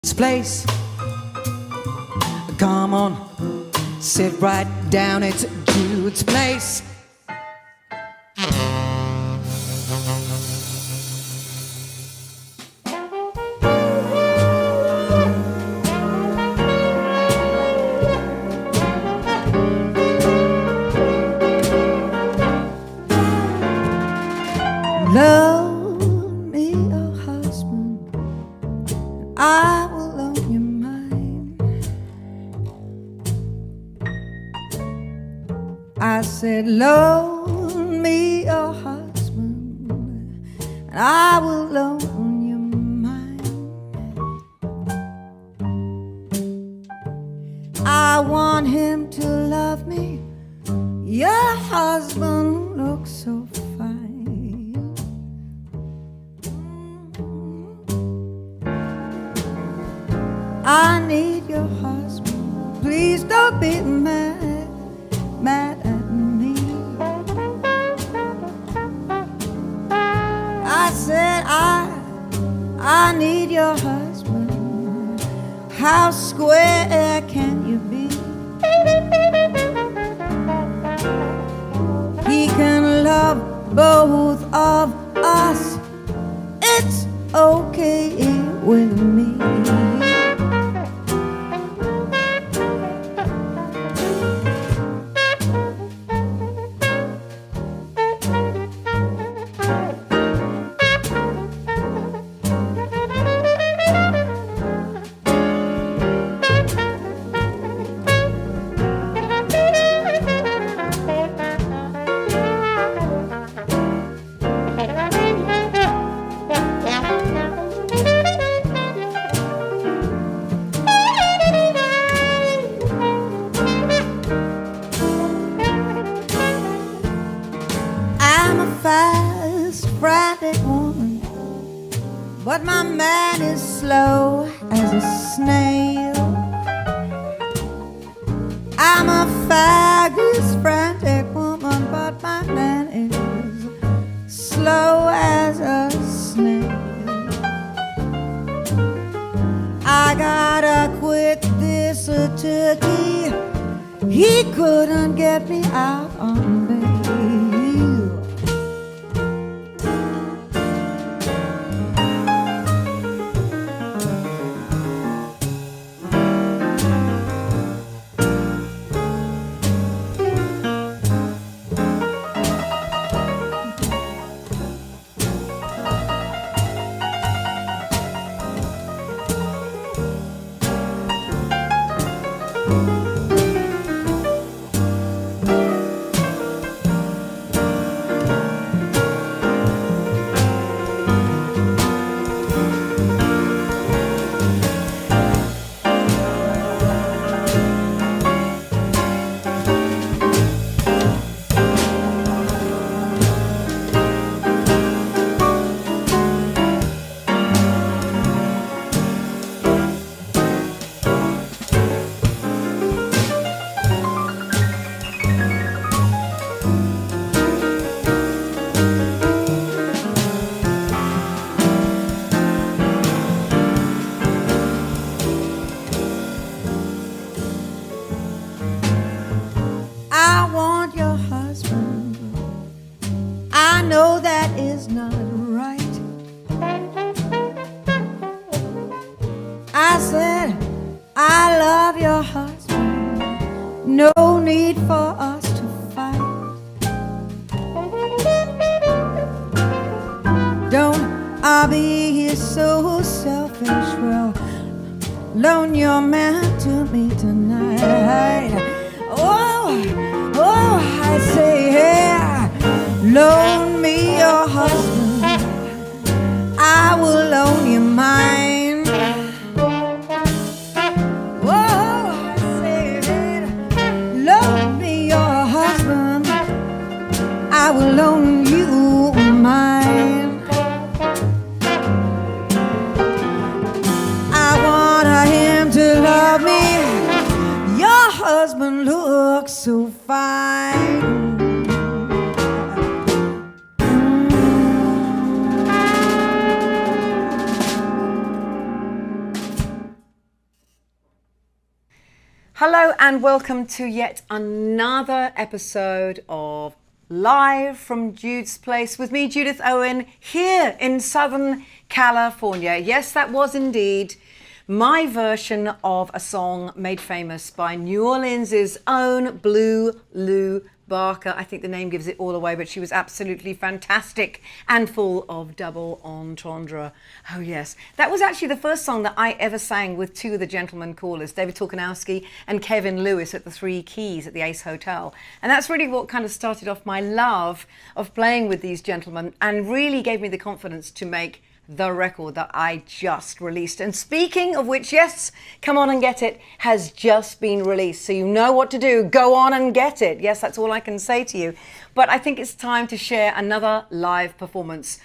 This place, come on, sit right down, it's Jude's place. Love me, oh husband, I will loan you mine. I said, loan me, oh husband, and I will loan you mine. I want him to love me. Your husband looks so fine. I need your husband. Please don't be mad at me. I said I need your husband. How square can you be? He can love both of us. It's okay with me. Fast, frantic woman, but my man is slow as a snail. I'm a fast, frantic woman, but my man is slow as a snail. I gotta quit this turkey. He couldn't get me out on bail. I know that is not right. I said, I love your husband. No need for us to fight. Don't I be so selfish? Well, loan your man to me tonight. Oh, I say, yeah. Loan me your husband, I will loan you mine. Oh, I said, loan me your husband, I will loan you mine. I want him to love me. Your husband looks so fine. Hello and welcome to yet another episode of Live from Jude's Place with me, Judith Owen, here in Southern California. Yes, that was indeed my version of a song made famous by New Orleans' own Blue Lou Barker. I think the name gives it all away, but she was absolutely fantastic and full of double entendre. Oh yes, that was actually the first song that I ever sang with two of the gentlemen callers, David Torkanowski and Kevin Lewis at the Three Keys at the Ace Hotel. And that's really what kind of started off my love of playing with these gentlemen and really gave me the confidence to make the record that I just released. And speaking of which, yes, Come On and Get It has just been released. So you know what to do. Go on and get it. Yes, that's all I can say to you. But I think it's time to share another live performance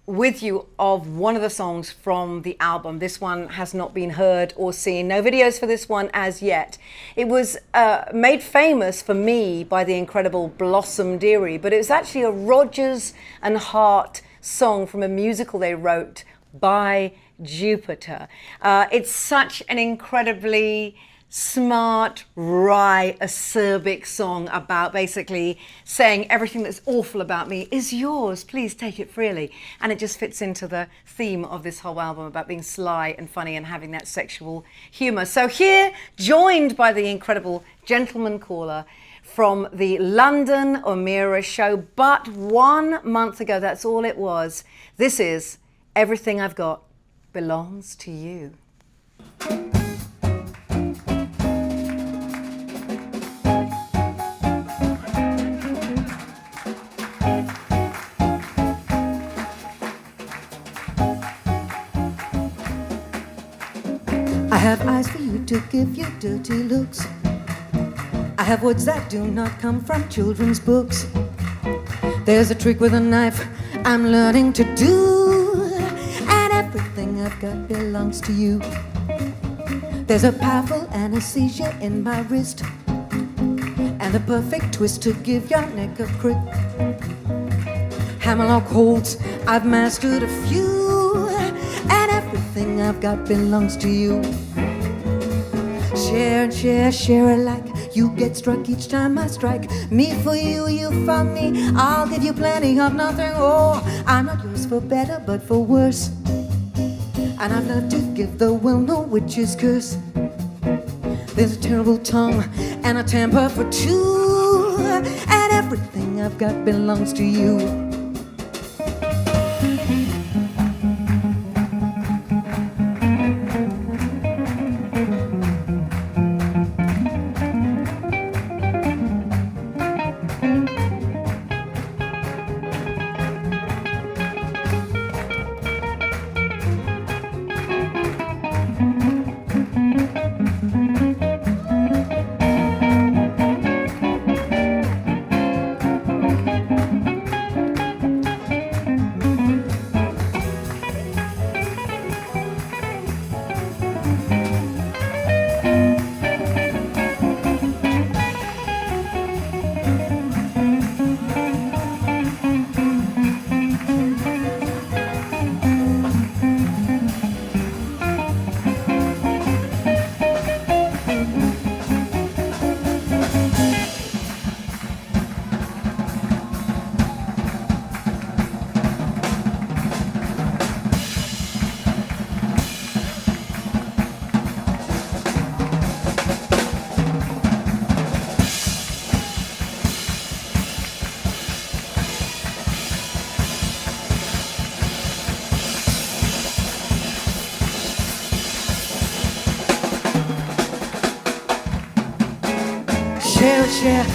with you of one of the songs from the album. This one has not been heard or seen. No videos for this one as yet. It was made famous for me by the incredible Blossom Dearie, but it was actually a Rodgers and Hart song from a musical they wrote by Jupiter. It's such an incredibly smart, wry, acerbic song about basically saying everything that's awful about me is yours, please take it freely. And it just fits into the theme of this whole album about being sly and funny and having that sexual humor. So here, joined by the incredible gentleman caller from the London Omeara show, but 1 month ago, that's all it was. This is Everything I've Got Belongs to You. I have eyes for you to give you dirty looks. I have words that do not come from children's books. There's a trick with a knife I'm learning to do, and everything I've got belongs to you. There's a powerful anesthesia in my wrist, and a perfect twist to give your neck a grip. Hammerlock holds, I've mastered a few, and everything I've got belongs to you. Share and share, share alike. You get struck each time I strike. Me for you, you for me. I'll give you plenty of nothing. Oh, I'm not yours for better, but for worse. And I've learned to give the well-known witch's curse. There's a terrible tongue and a temper for two, and everything I've got belongs to you.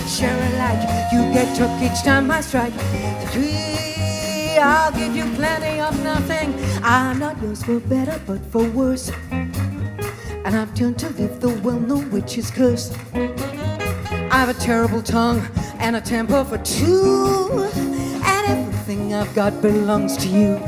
Share alike. You get struck each time I strike. Three, I'll give you plenty of nothing. I'm not yours for better, but for worse. And I've turned to live the well-known witch's curse. I have a terrible tongue and a temper for two, and everything I've got belongs to you.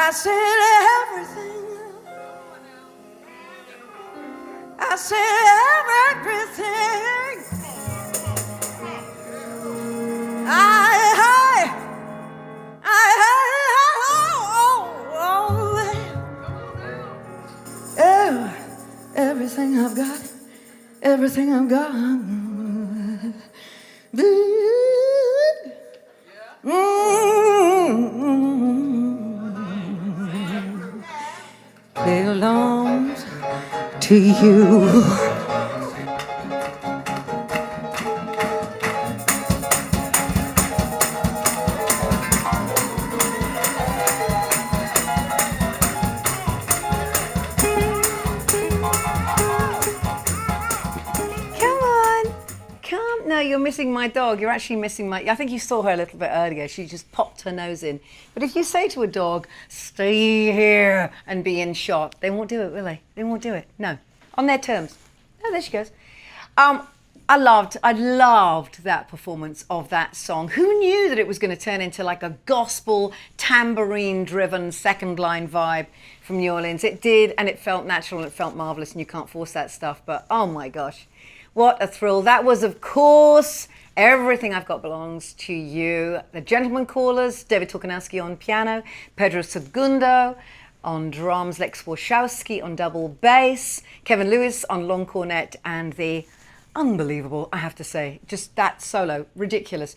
I said everything. I said everything. Everything I've got, everything I've got. Belongs to you. No, you're missing my dog. You're actually missing my... I think you saw her a little bit earlier. She just popped her nose in. But if you say to a dog, stay here and be in shot, they won't do it, will they? They won't do it. No. On their terms. Oh, there she goes. I loved that performance of that song. Who knew that it was going to turn into like a gospel, tambourine-driven second line vibe from New Orleans? It did, and it felt natural, and it felt marvelous, and you can't force that stuff. But oh my gosh. What a thrill. That was, of course, Everything I've Got Belongs to You. The Gentlemen Callers, David Torkanowski on piano, Pedro Segundo on drums, Lex Warshawski on double bass, Kevin Lewis on long cornet, and the unbelievable, I have to say, just that solo, ridiculous,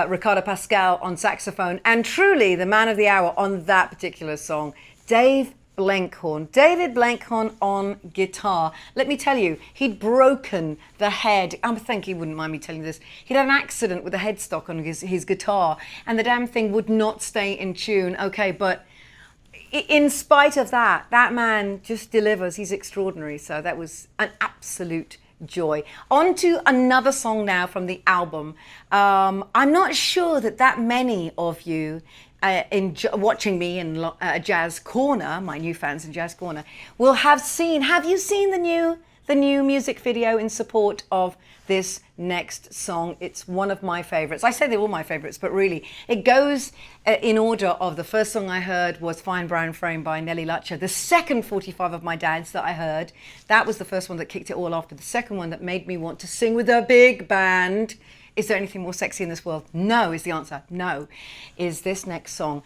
Ricardo Pascal on saxophone, and truly the man of the hour on that particular song, David Blankhorn on guitar. Let me tell you, he'd broken the head. I think he wouldn't mind me telling you this. He'd had an accident with a headstock on his guitar, and the damn thing would not stay in tune. Okay, but in spite of that, that man just delivers. He's extraordinary. So that was an absolute joy. On to another song now from the album. I'm not sure that many of you watching me in Jazz Corner, my new fans in Jazz Corner, will have you seen the new music video in support of this next song? It's one of my favorites. I say they're all my favorites, but really it goes in order of the first song I heard was Fine Brown Frame by Nellie Lutcher. The second 45 of my dad's that I heard, that was the first one that kicked it all off, but the second one that made me want to sing with a big band. Is there anything more sexy in this world? No, is the answer. No, is this next song.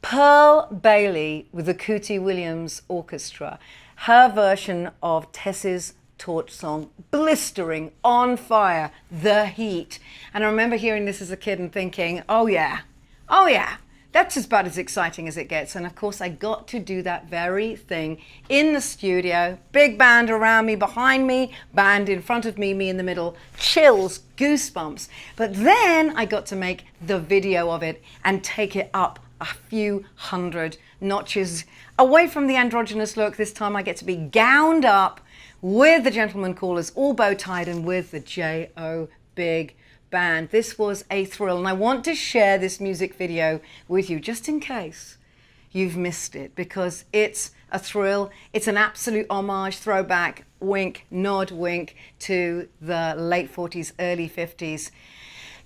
Pearl Bailey with the Cootie Williams Orchestra. Her version of Tess's Torch song, blistering, on fire, The Heat. And I remember hearing this as a kid and thinking, oh yeah, that's about as exciting as it gets. And of course I got to do that very thing in the studio. Big band around me, behind me, band in front of me, me in the middle, chills, goosebumps. But then I got to make the video of it and take it up a few hundred notches away from the androgynous look. This time I get to be gowned up with the Gentlemen Callers, all bow-tied, and with the J.O. Big Band. This was a thrill, and I want to share this music video with you just in case you've missed it, because it's a thrill. It's an absolute homage, throwback, wink, nod, wink to the late 40s, early 50s.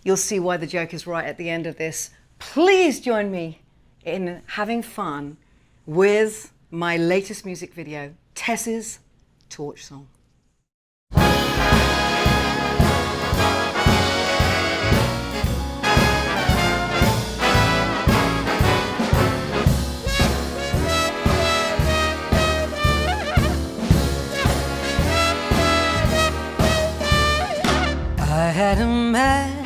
You'll see why the joke is right at the end of this. Please join me in having fun with my latest music video, Tess's Torch song. I had a man,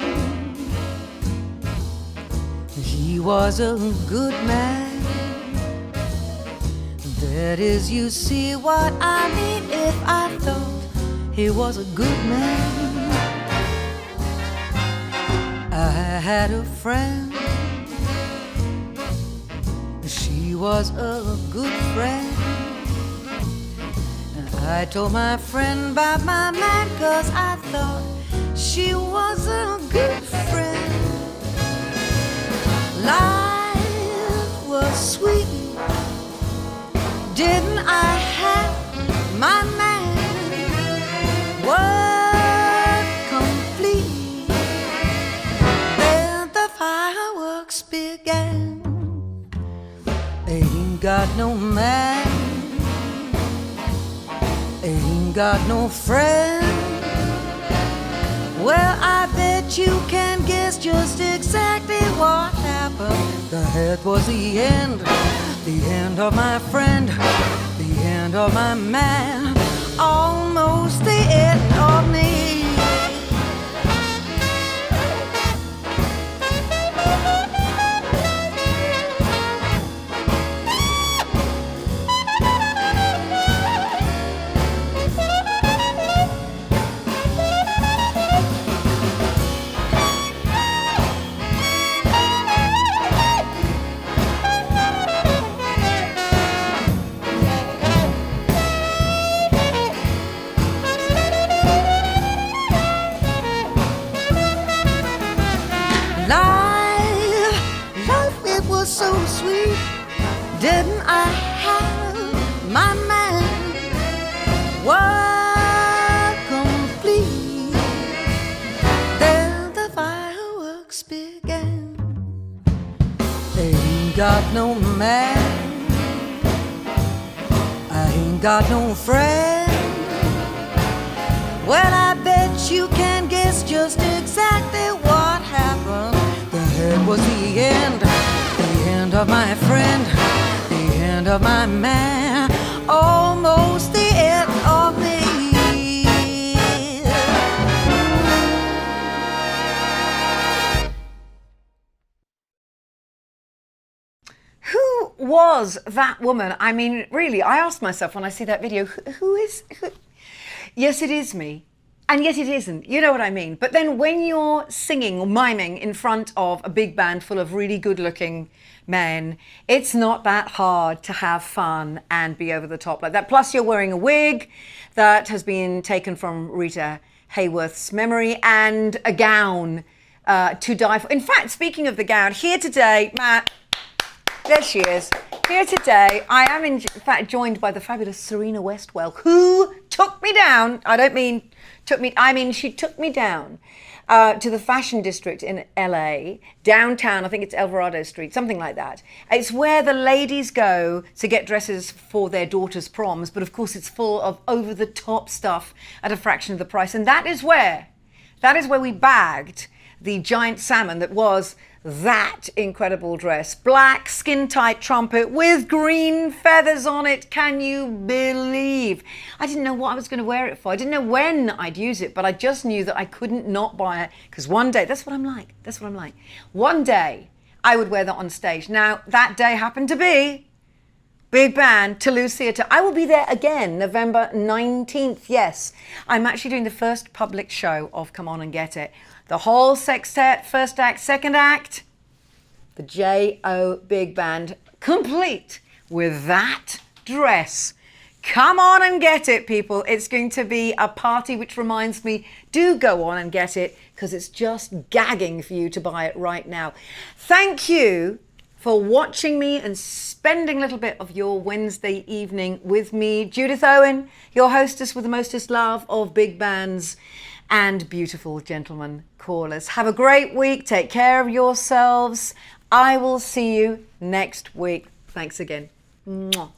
he was a good man. That is, you see what I mean, if I thought he was a good man. I had a friend, she was a good friend. And I told my friend about my man, 'cause I thought she was a good friend. Life was sweet, didn't I have my man? Work complete, then the fireworks began. Ain't got ain't got no friend. Well, I bet you can guess just exactly what happened. That was the end of my friend, the end of my man, almost the end of me. Life, it was so sweet. Didn't I have my man? Work complete. Then the fireworks began. Ain't got no man, I ain't got no friend. Well, I bet you can guess just exactly what happened. That was the end of my friend, the end of my man, almost the end of me. Who was that woman? I mean, really, I asked myself when I see that video, who is... Yes, it is me. And yet it isn't. You know what I mean? But then when you're singing or miming in front of a big band full of really good-looking men, it's not that hard to have fun and be over the top like that. Plus, you're wearing a wig that has been taken from Rita Hayworth's memory and a gown to die for. In fact, speaking of the gown, here today, Matt, there she is. Here today, I am in fact joined by the fabulous Serena Westwell, who took me down. She took me down to the fashion district in LA, downtown. I think it's Alvarado Street, something like that. It's where the ladies go to get dresses for their daughters' proms, but of course it's full of over-the-top stuff at a fraction of the price. And that is where we bagged the giant salmon that was that incredible dress. Black skin-tight trumpet with green feathers on it. Can you believe? I didn't know what I was going to wear it for. I didn't know when I'd use it, but I just knew that I couldn't not buy it because one day, that's what I'm like. One day I would wear that on stage. Now, that day happened to be big band, Toulouse Theatre. I will be there again, November 19th. Yes, I'm actually doing the first public show of Come On and Get It. The whole sextet, first act, second act, the J.O. Big Band, complete with that dress. Come on and get it, people. It's going to be a party, which reminds me, do go on and get it, because it's just gagging for you to buy it right now. Thank you for watching me and spending a little bit of your Wednesday evening with me. Judith Owen, your hostess with the mostest love of big bands and beautiful gentlemen callers. Have a great week. Take care of yourselves. I will see you next week. Thanks again. Mwah.